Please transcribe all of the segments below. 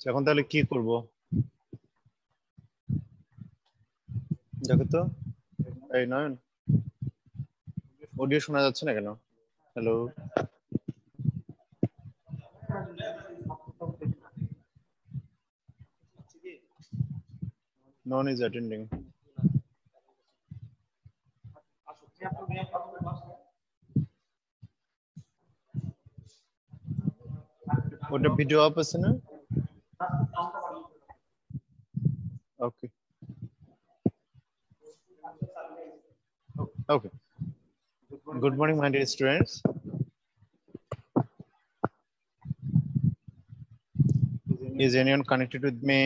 এখন তাহলে কি করব? দেখো তো, এই নয়ন, অডিও শোনা যাচ্ছে না কেন? Hello, no one is attending. ওটা ভিডিও অফ আছে না? ওকে ওকে, good morning my dear students. Is anyone connected with me?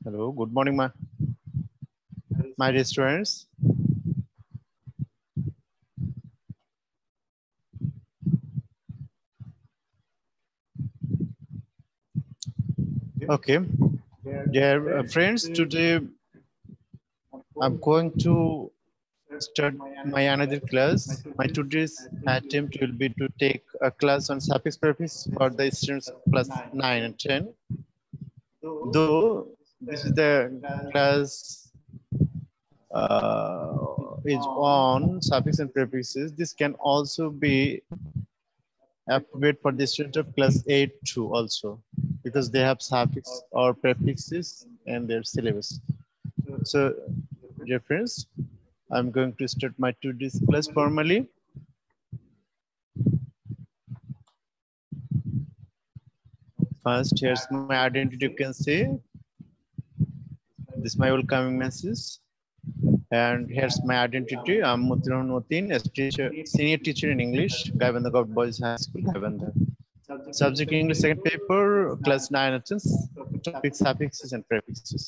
Hello, good morning my dear students. Okay, dear friends, today I'm going to start my another class. My today's attempt will be to take a class on suffix prefix for the students of class 9 and 10. Though this is the class is on suffix and prefixes, this can also be appropriate for the student of class 8 too also, because they have suffix or prefixes in their syllabus. So, dear friends, I'm going to start my today's class formally. First, here's my identity. You can see this is my welcoming message, and here's my identity. I'm Matiar, a teacher, senior teacher in English, Gaibandha Govt Boys High School, Gaibandha. Subject English second paper, class 9 and 10, topic suffixes and prefixes.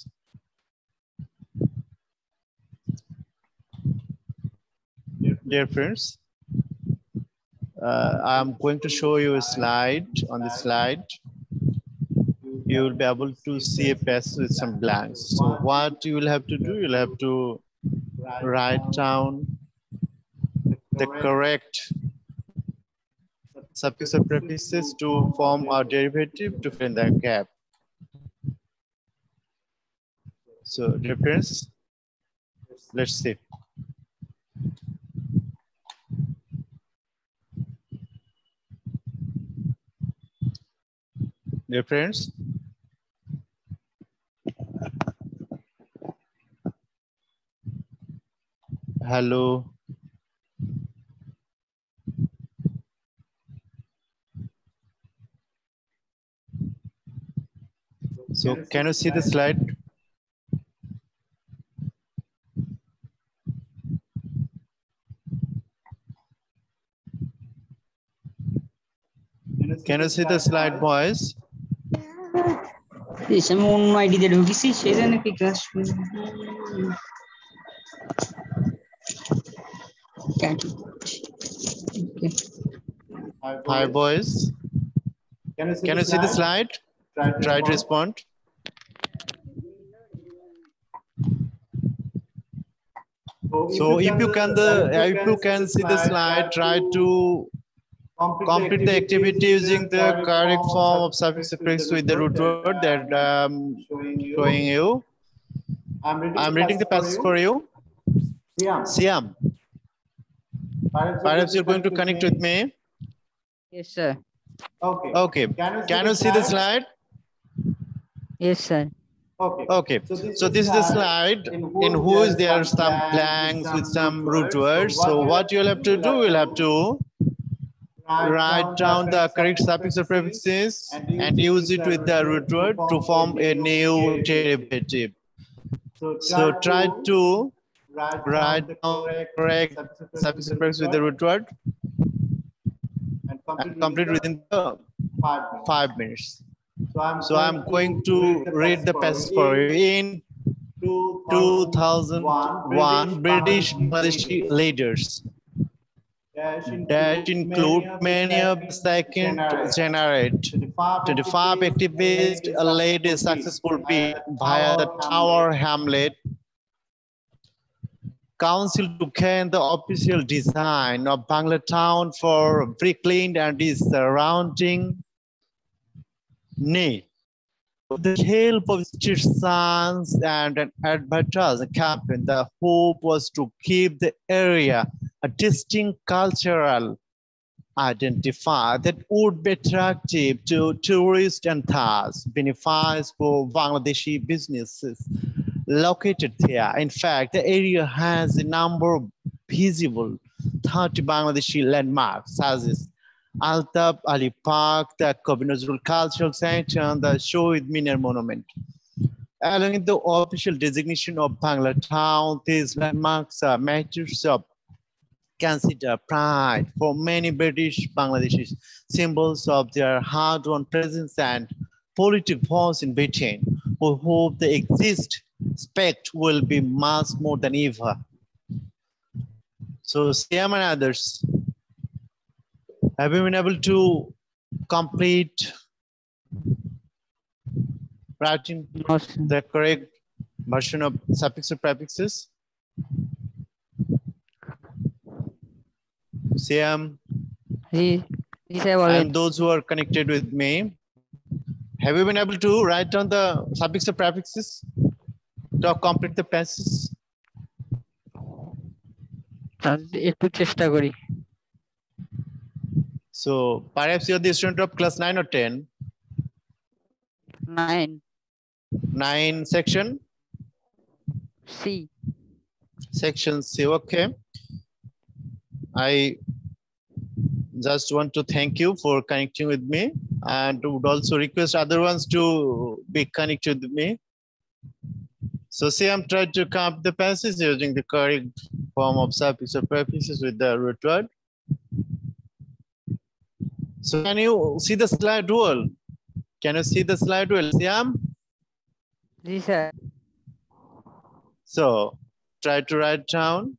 Dear friends, I'm going to show you a slide. On the slide, you will be able to see a passage with some blanks. So what you will have to do, you'll have to write down the correct suffix or prefixes to form our derivative to fill in the gap. So, dear friends, let's see. Dear friends, hello. So, can you see the slide? Can you see the slide, boys? Hi, boys. Can you see the slide? Try to respond. So if you can see the slide, try to Complete the activity using the correct form of suffix or prefix with the root word that showing you. I'm reading the passage for you. Siam, perhaps you're going to connect with me. Yes, sir. Okay. Can you see the slide? Yes, sir. Okay. So this is the slide in whose there are some blanks with some root words. So what you'll have to do, you'll have to write down the correct suffix or prefixes and use it with the root word to form a new derivative. So try to write down the correct suffix or prefix with the root word and complete within the 5 minutes. So I'm going to read the passage for you. In 2001, British Bangladeshi leaders that include many of the second generate 25 activists led a successful bid via the Tower Hamlet Council to can the official design of Bangla town for Bricklin and its surrounding need. With the help of street signs and an advertising campaign, the hope was to keep the area a distinct cultural identifier that would be attractive to tourists and thus benefits for Bangladeshi businesses located there. In fact, the area has a number of visible 30 Bangladeshi landmarks, such as Altaf Ali Park, the Govt Nazrul Cultural Center, and the Shohid Minar Monument. Along with the official designation of Bangla Town, these landmarks are matters of consider pride for many British Bangladeshis, symbols of their hard-won presence and political force in Britain, who hope the exist expect will be much more than ever. So Siam and others, have you been able to complete writing the correct version of suffix or prefixes? Siam and those who are connected with me, have you been able to write down the suffix or prefixes to complete the passage? So perhaps you're the student of class 9 or 10? 9. 9 section? C. Section C, okay. I just want to thank you for connecting with me and would also request other ones to be connected with me. So see, I'm trying to come up the passage using the correct form of suffix or prefixes with the root word. So can you see the slide well? Can you see the slide well, Siam? Yes, sir. So try to write down.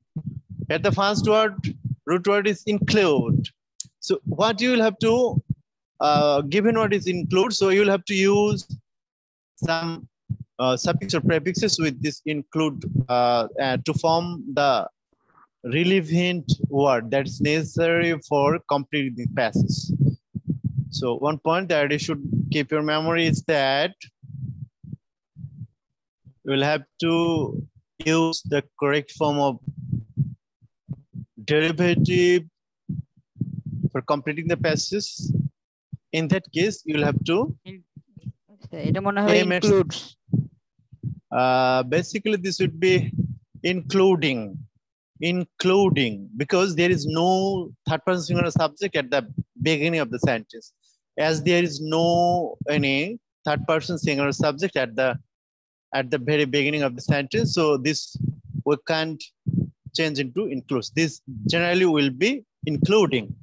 At the first word, root word is include. So what you will have to, given what is include, so you will have to use some suffix or prefixes with this include to form the relevant word that's necessary for completing the passage. So one point that you should keep your memory is that you will have to use the correct form of derivative for completing the passages. In that case, you will have to includes. Basically, this would be including, because there is no third person singular subject at the beginning of the sentence. As there is no any third person singular subject at the very beginning of the sentence, so this we can't change into includes. This generally will be including.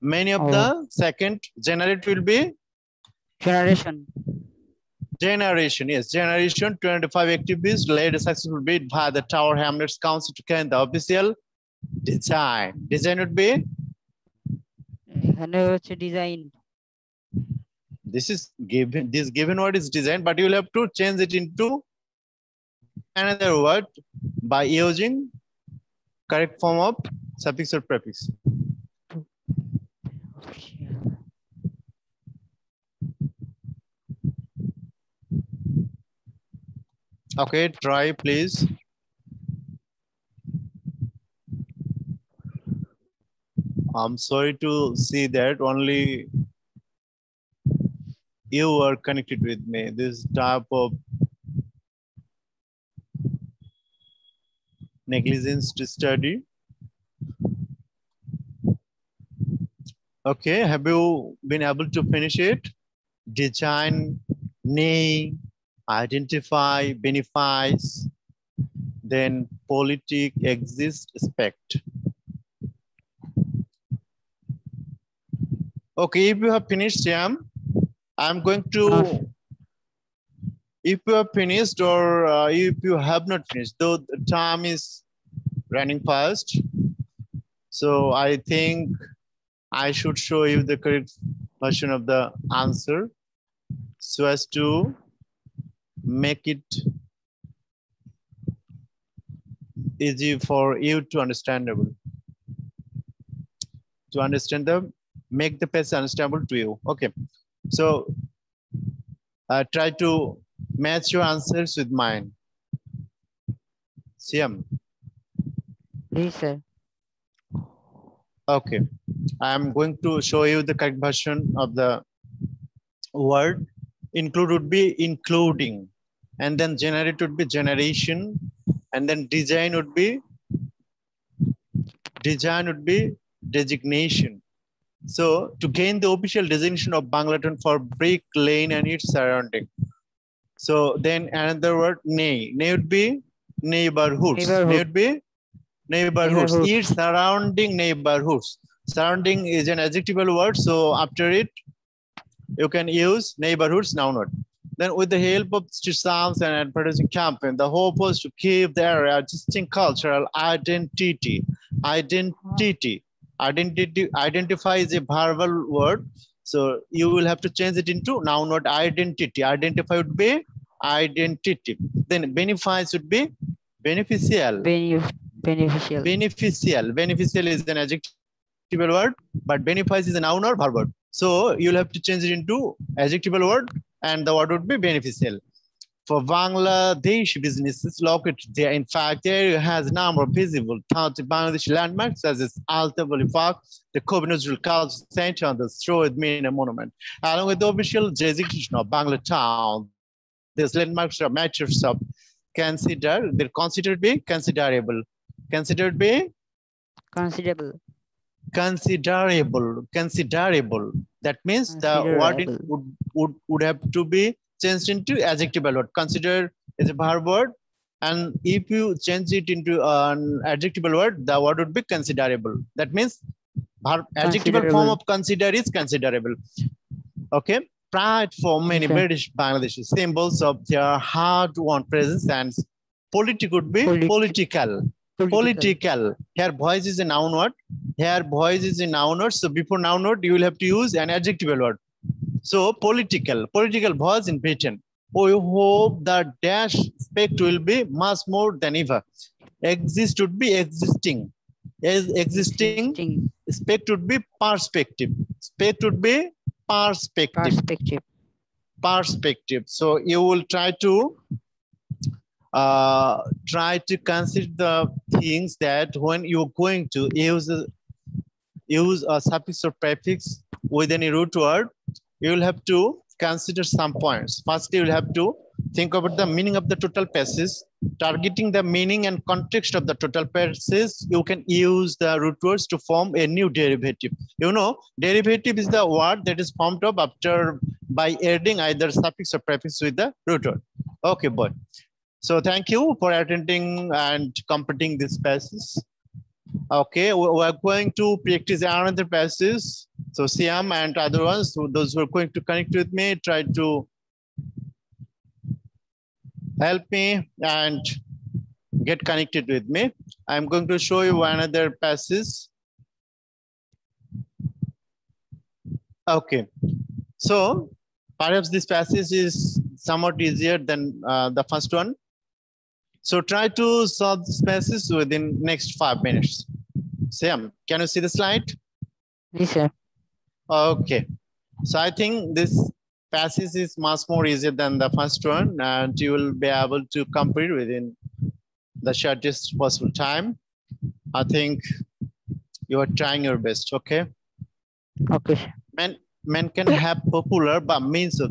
Many of the second generate will be generation. Generation, yes, generation. 25 activists led a successful bid via the Tower Hamlets Council to carry the official design. Design would be? Design. This is given, this given word is design, but you will have to change it into another word by using correct form of suffix or prefix. Okay, try please. I'm sorry to see that only you are connected with me. This type of negligence to study. Okay, have you been able to finish it? Design, name, identify, benefice, then politic, exist, expect. Okay, if you have finished, Sam, I'm going No, to, if you have finished or if you have not finished, though the time is running fast. So I think I should show you the correct version of the answer so as to make it easy for you to understandable. To understand them, make the passage understandable to you. Okay, so try to match your answers with mine. Siam. yes, sir. Okay, I'm going to show you the correct version of the word. Include would be including, and then generate would be generation, and then design would be designation. So to gain the official designation of Bangladesh for Brick Lane and its surrounding. So then another word, nay. Nay would be neighborhoods. Nay Neighborhood. would be neighborhoods. Its Neighborhoods. surrounding neighborhoods. Surrounding is an adjectival word. So after it, you can use neighborhoods noun word. Then with the help of street sounds and advertising campaign, the hope was to keep the area distinct cultural identity. Identify is a verbal word. So you will have to change it into noun word identity. Identify would be identity. Then benefice would be beneficial. Beneficial. Beneficial is an adjectival word, but benefice is a noun or verb word. So you'll have to change it into adjectival word, and the word would be beneficial. For Bangladesh businesses located there, in fact, the area has a number of visible Bangladeshi landmarks such as Altavali Park, the Kobe Cultural Center, and the Stroid Mina Monument. Along with the official designation of Bangla Town, these landmarks are matters of they're considered be considerable. Considered be Considerable. Considerable. That means the word would have to be changed into adjectival word. Consider is a verb word, and if you change it into an adjectival word, the word would be considerable. That means adjectival form of consider is considerable. Okay. Pride for many British Bangladeshi symbols of their hard-won presence, and politic would be political. Here voice is a noun word. Here voice is a noun word. So before noun word, you will have to use an adjectival word. So political voice in Britain. We hope that dash spect will be much more than ever. Exist would be existing. Existing. Spect would be perspective. Spect would be perspective. So you will try to consider the things that when you're going to use a suffix or prefix with any root word, you will have to consider some points. First, you will have to think about the meaning of the total passage. Targeting the meaning and context of the total passage, you can use the root words to form a new derivative. You know, derivative is the word that is formed up after by adding either suffix or prefix with the root word. Okay, boy. So thank you for attending and completing this passage. Okay, we're going to practice another passage. So Siam and other ones, so those who are going to connect with me, try to help me and get connected with me. I'm going to show you another passage. Okay, so perhaps this passage is somewhat easier than the first one. So try to solve this passage within next 5 minutes. Sam, can you see the slide? Yes, sir. Okay. So I think this Passage is much more easier than the first one, and you will be able to complete within the shortest possible time. I think you are trying your best, okay? Okay, sir. Men can have popular, but means of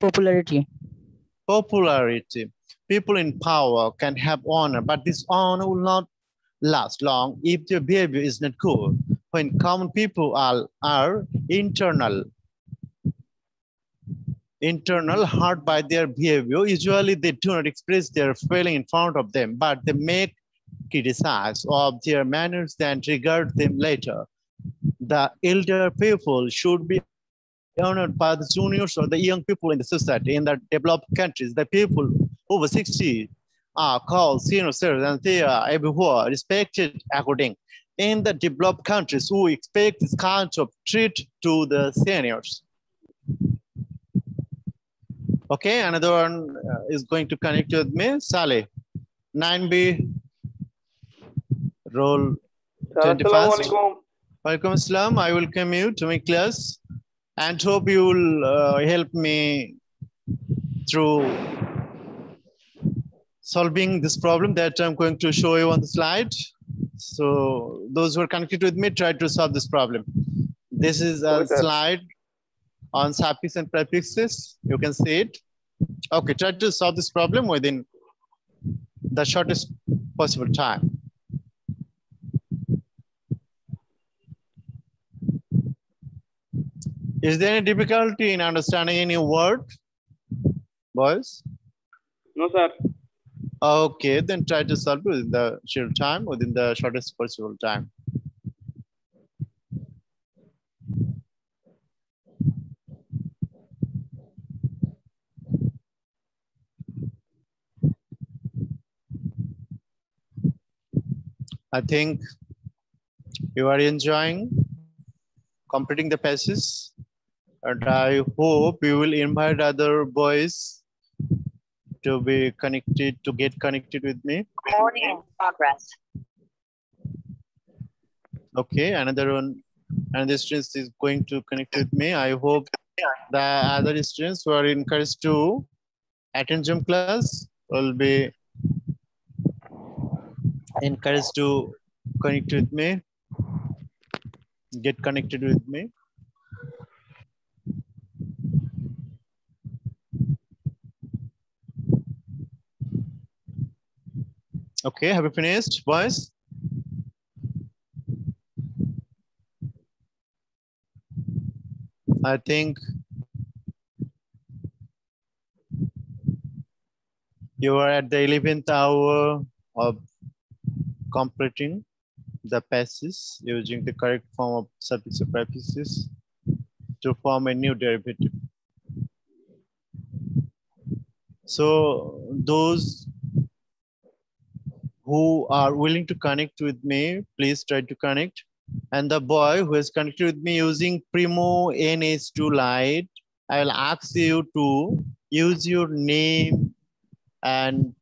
Popularity. popularity. People in power can have honor, but this honor will not last long if their behavior is not good. When common people are internal hurt by their behavior, usually they do not express their feeling in front of them, but they make criticize of their manners and regard them later. The elder people should be honored by the juniors or the young people in the society. In the developed countries, the people over 60 are called seniors, and they are everywhere respected according. In the developed countries, we expect this kind of treat to the seniors. Okay, another one is going to connect with me, Saleh. 9B, roll 21st. Welcome, Islam. I welcome you to my class and hope you will help me through solving this problem that I'm going to show you on the slide. So those who are connected with me, try to solve this problem. This is a slide on suffix and prefixes. You can see it. Okay, try to solve this problem within the shortest possible time. Is there any difficulty in understanding any word, boys? No, sir. Okay, then try to solve it within the scheduled time, within the shortest possible time. I think you are enjoying completing the passages, and I hope you will invite other boys to be connected, to get connected with me. Recording in progress. Okay, another student is going to connect with me. I hope the other students who are encouraged to attend Zoom class will be encouraged to connect with me, get connected with me. Okay, have you finished, boys? I think you are at the 11th hour of completing the passage using the correct form of suffix or prefixes to form a new derivative. So those who are willing to connect with me, please try to connect. And the boy who has connected with me using Primo NH2 Lite, I will ask you to use your name and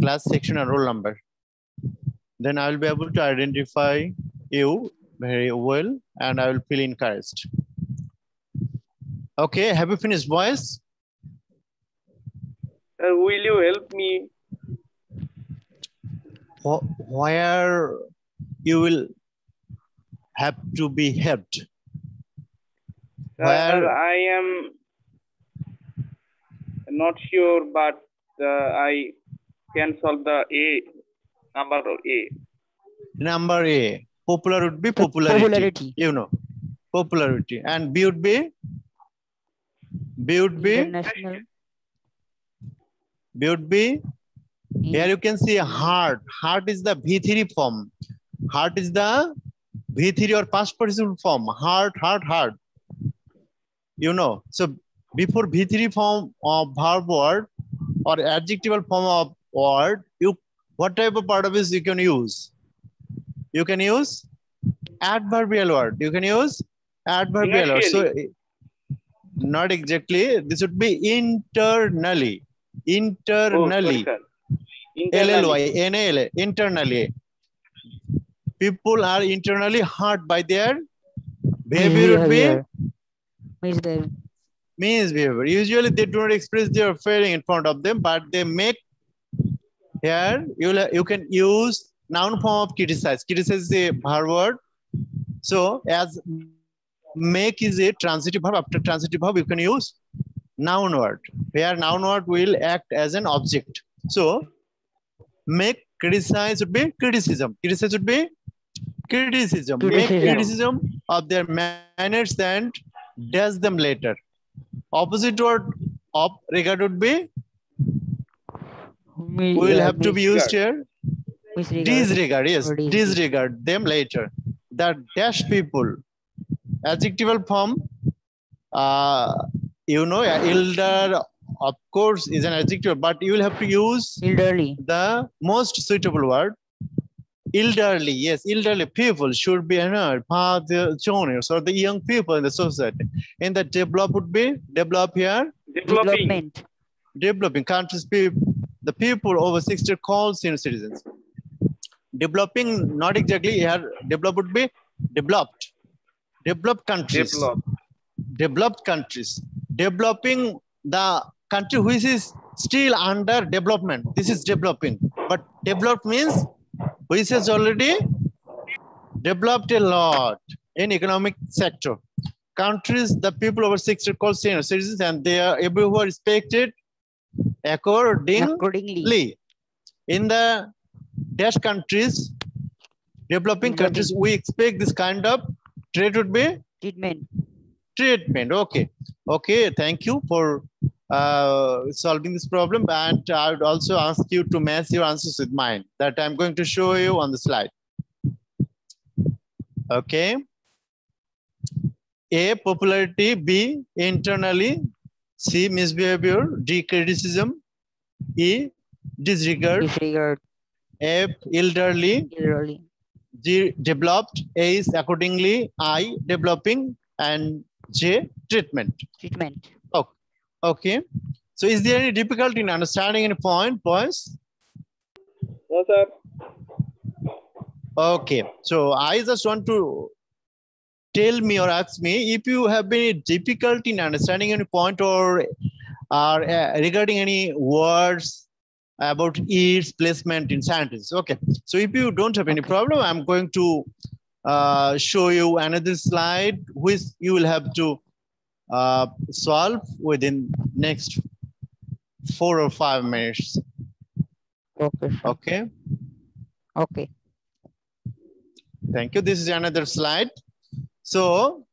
class section and roll number. Then I will be able to identify you very well and I will feel encouraged. Okay, have you finished, boys? Will you help me? Where you will have to be helped? Where I am not sure, but I can solve the A, number A. Number A. Popular would be popularity. You know, popularity. And B would be? B would be? International. B would be? Here you can see heart. Heart is the V3 form. Heart is the V3 or past participle form. Heart, heart, heart. You know, so before V3 form of verb word or adjectival form of word, what type of part of this you can use? You can use adverbial word. You can use adverbial word. So not exactly. This would be internally. Internally. Oh, LLY, NAL, internally. People are internally hurt by their behavior would be Misbehavior. Usually they do not express their feeling in front of them, but they make here you can use noun form of criticize. Criticize is a verb word. So as make is a transitive verb, after transitive verb you can use noun word. Where noun word will act as an object. So make criticize would be criticism. Criticize would be criticism. Make criticism of their manners and does them later. Opposite word of regard would be will have to be used here. Disregard, yes, disregard them later. The dash people, adjectival form, you know, elder, of course, is an adjective, but you will have to use Elderly. the most suitable word. Elderly, yes, elderly people should be father, juniors, or the young people in the society. In the develop would be develop here. Development. Developing countries, the people over 60 called senior citizens. Developing, not exactly here. Develop would be developed. Developed countries. Developed countries. Developing the country which is still under development. This is developing. But developed means which has already developed a lot in economic sector. Countries, the people over 60 called senior citizens, and they are everywhere respected accordingly. In the dash countries, developing countries, we expect this kind of trait would be treatment. Okay. Okay. Thank you for solving this problem. And I would also ask you to match your answers with mine that I'm going to show you on the slide. Okay. A, popularity. B, internally. C, misbehavior. D, criticism. E, disregard. F, elderly. G, developed. A is accordingly. I, developing. And J, treatment. Oh, okay. So is there any difficulty in understanding any point, boys? No, sir. Okay. So I just want to tell me or ask me if you have any difficulty in understanding any point or regarding any words about its placement in sentences. Okay. So if you don't have any problem, I'm going to show you another slide which you will have to solve within next 4 or 5 minutes. Okay. Okay. Thank you. This is another slide. So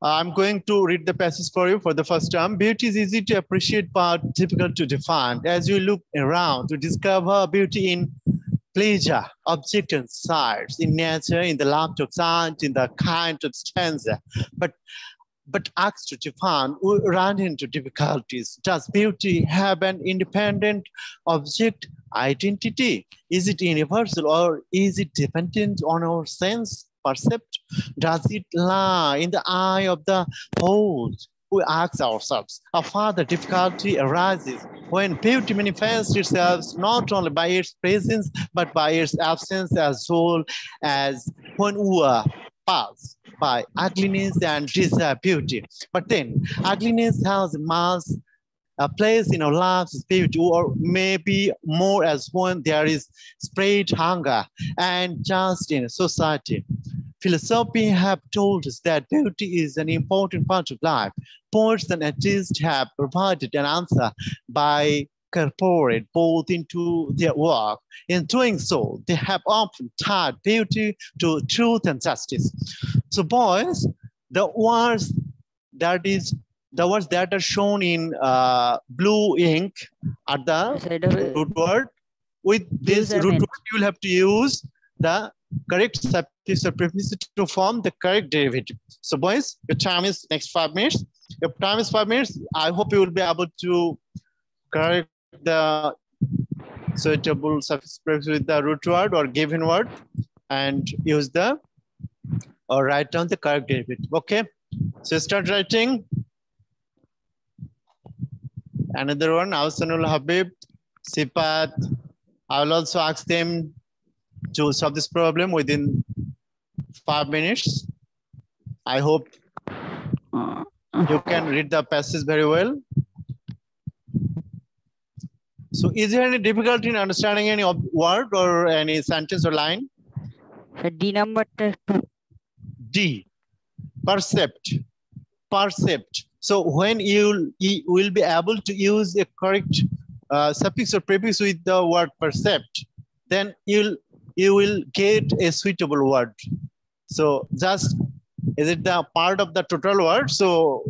I'm going to read the passage for you for the first time. Beauty is easy to appreciate but difficult to define. As you look around to discover beauty in pleasure, object and sights, in nature, in the laughter of sound, in the kind of stanza. But asked to define, we run into difficulties. Does beauty have an independent object identity? Is it universal or is it dependent on our sense percept? Does it lie in the eye of the beholder? We ask ourselves. A further difficulty arises when beauty manifests itself not only by its presence, but by its absence as well as when we are passed by ugliness and desire beauty. But then ugliness has a place in our lives as beauty, or maybe more as when there is spread hunger and just in society. Philosophy have told us that beauty is an important part of life. Poets and artists have provided an answer by incorporate both into their work. In doing so, they have often tied beauty to truth and justice. So boys, the words that are shown in blue ink are the root word. With this root word, you will have to use the correct subject or prefix to form the correct derivative. So boys, your time is next 5 minutes. Your time is 5 minutes. I hope you will be able to correct the suitable suffix prefix with the root word or given word and use the or write down the correct derivative. Okay. So start writing. Another one, Awsanul Habib, Sipat. I will also ask them to solve this problem within 5 minutes. I hope You can read the passage very well. So is there any difficulty in understanding any word or any sentence or line? D number 2. D, percept, percept. So when you will be able to use a correct suffix or prefix with the word percept, then you will get a suitable word. So just, is it the part of the total word? So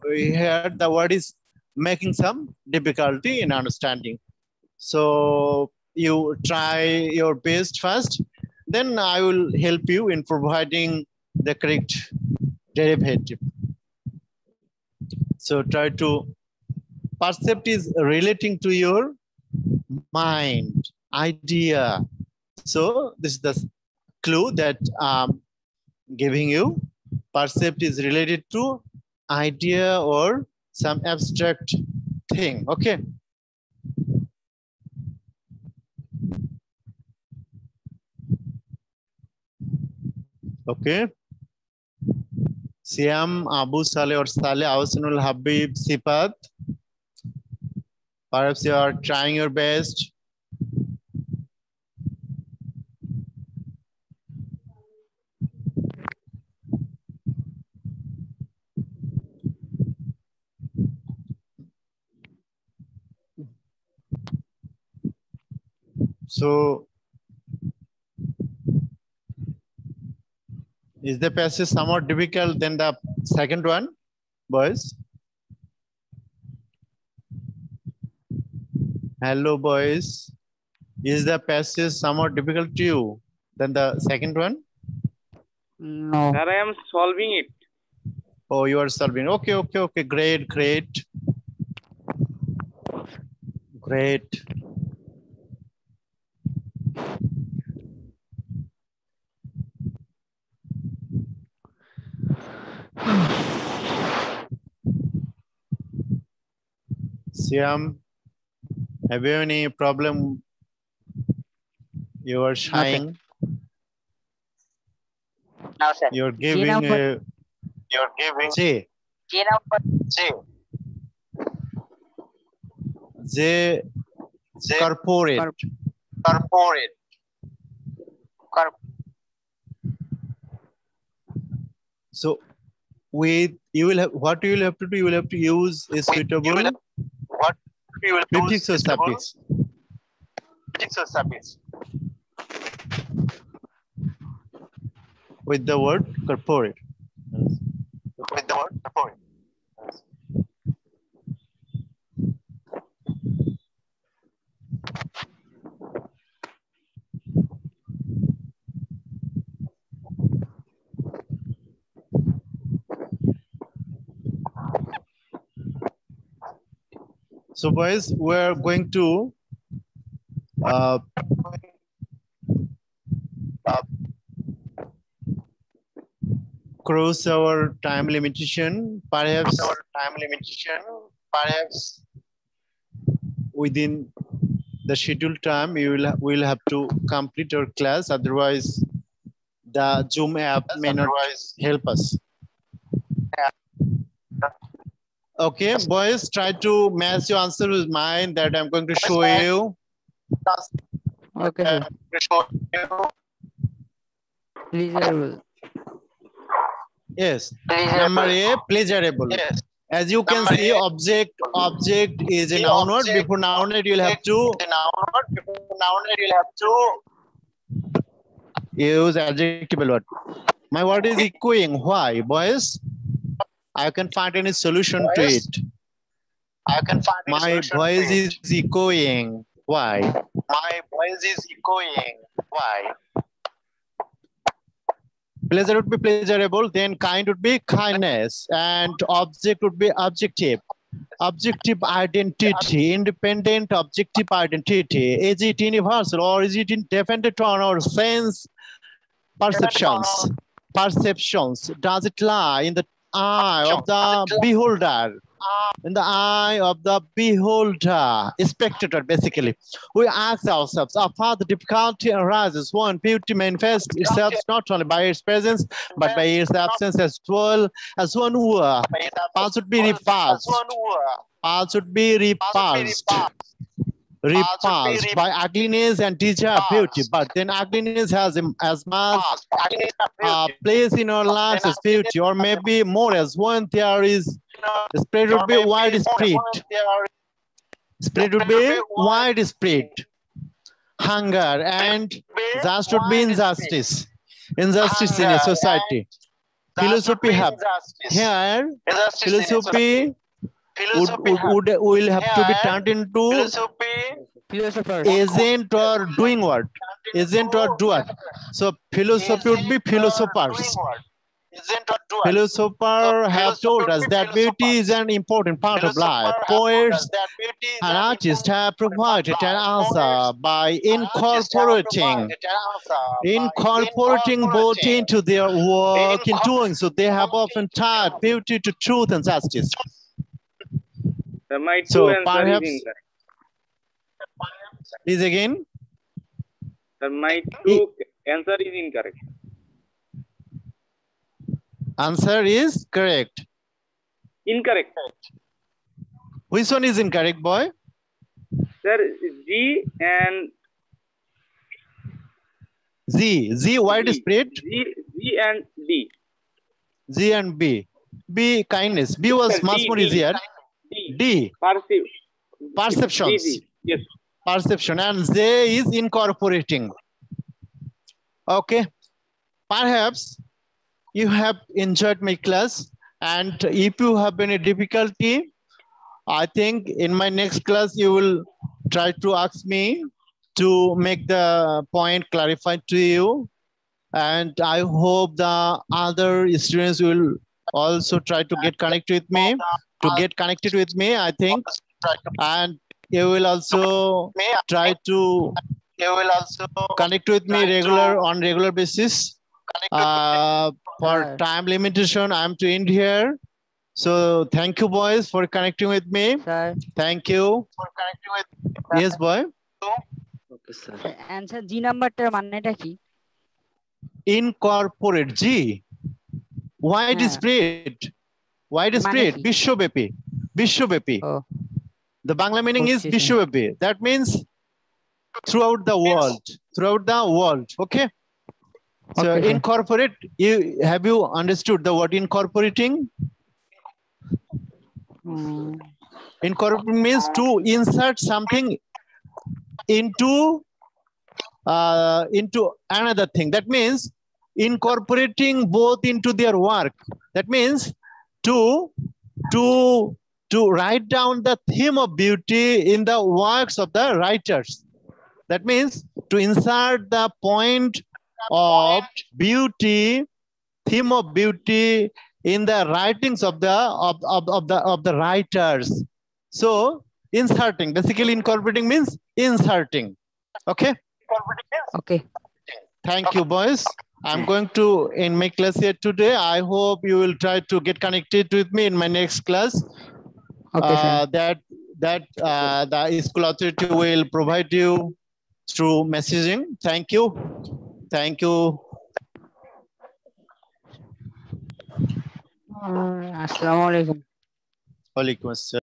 here the word is making some difficulty in understanding. So you try your best first, then I will help you in providing the correct derivative. So try to, percept is relating to your mind, idea. So this is the clue that I'm giving you. Percept is related to idea or some abstract thing, okay? Okay. Siam, Abu Saleh or Saleh, Awsanul Habib, Sipat. Perhaps you are trying your best. So, is the passage somewhat difficult than the second one, boys? Hello, boys. Is the passage somewhat difficult to you than the second one? No. Sir, I am solving it. Oh, you are solving. Okay, okay, okay. Great, great. Great. Siam, have you any problem? You are shying. No, sir. You're G giving number. You're giving J. G number J. J. J. Corporate. Corporate. So with you will have, what you will have to do, you will have to use a suitable What you will prefix or use suffix. prefix or suffix With the word corporate. with the word corporate. So boys, we're going to cross our time limitation. Perhaps within the scheduled time, you will have to complete our class. Otherwise, the Zoom app may not help us. Okay, boys, try to match your answer with mine that I'm going to show you. Okay, sir. Pleasurable. Yes. Number A, pleasurable. Yes. As you can see, object is a noun word. Before noun word, you'll have to use adjectival word. My word is echoing. Why, boys? I can find any solution to it. My voice is echoing. Why? My voice is echoing. Why? Pleasure would be pleasurable, then kind would be kindness, and object would be objective. Objective identity, independent objective identity. Is it universal or is it dependent on our sense perceptions? Perceptions. Does it lie in the eye of the beholder? in the eye of the beholder, spectator, basically. We ask ourselves, how far the difficulty arises when beauty manifests itself not only by its presence, but by its absence as well as one who all should be repulsed. All should be repulsed by ugliness and desire beauty. But then ugliness has as much place in our lives as beauty, or maybe more as when there is spread would be widespread. Spread would be widespread. Hunger and that should be injustice. Injustice in a society. Philosophy have here. Philosophy will have to be turned into Philosophers. agent or doing what? Agent or doer. So philosophy would be philosophers. Philosophers have told us that beauty is an important part of life. Poets and artists have provided an answer by incorporating both into their work. In doing so, they have often tied beauty to truth and justice. My So two answer is perhaps, incorrect. please again. My two answer is incorrect. Answer is correct. Incorrect. Which one is incorrect, boy? Sir, G and Z widespread. G and D. G and B. B kindness. B was much more easier. D perceptions. D. Yes. Perception, and Z is incorporating. Okay. Perhaps you have enjoyed my class, and if you have any difficulty, I think in my next class you will try to ask me to make the point clarified to you, and I hope the other students will also try to get connected with me. I think, and you will also try to connect with me on regular basis. For time limitation, I'm to end here. So thank you, boys, for connecting with me. Sir. Thank you. Yes, boy. Okay, sir. Answer G number মানেটা কি? Incorporate. G. Widespread. Widespread. বিশ্বব্যাপী. বিশ্বব্যাপী. The Bangla meaning is বিশ্বব্যাপী. That means throughout the world. Okay. So okay, incorporate. Have you understood the word incorporating? Incorporate means to insert something into another thing. That means incorporating both into their work. That means to write down the theme of beauty in the works of the writers. That means to insert the point of beauty, theme of beauty in the writings of the writers. So inserting, basically incorporating means inserting. Okay. Okay. Thank you, boys. I'm going to end my class here today. I hope you will try to get connected with me in my next class. Okay, sir. That the school authority will provide you through messaging. Thank you. Thank you. Assalamualaikum. Walaikum assalam.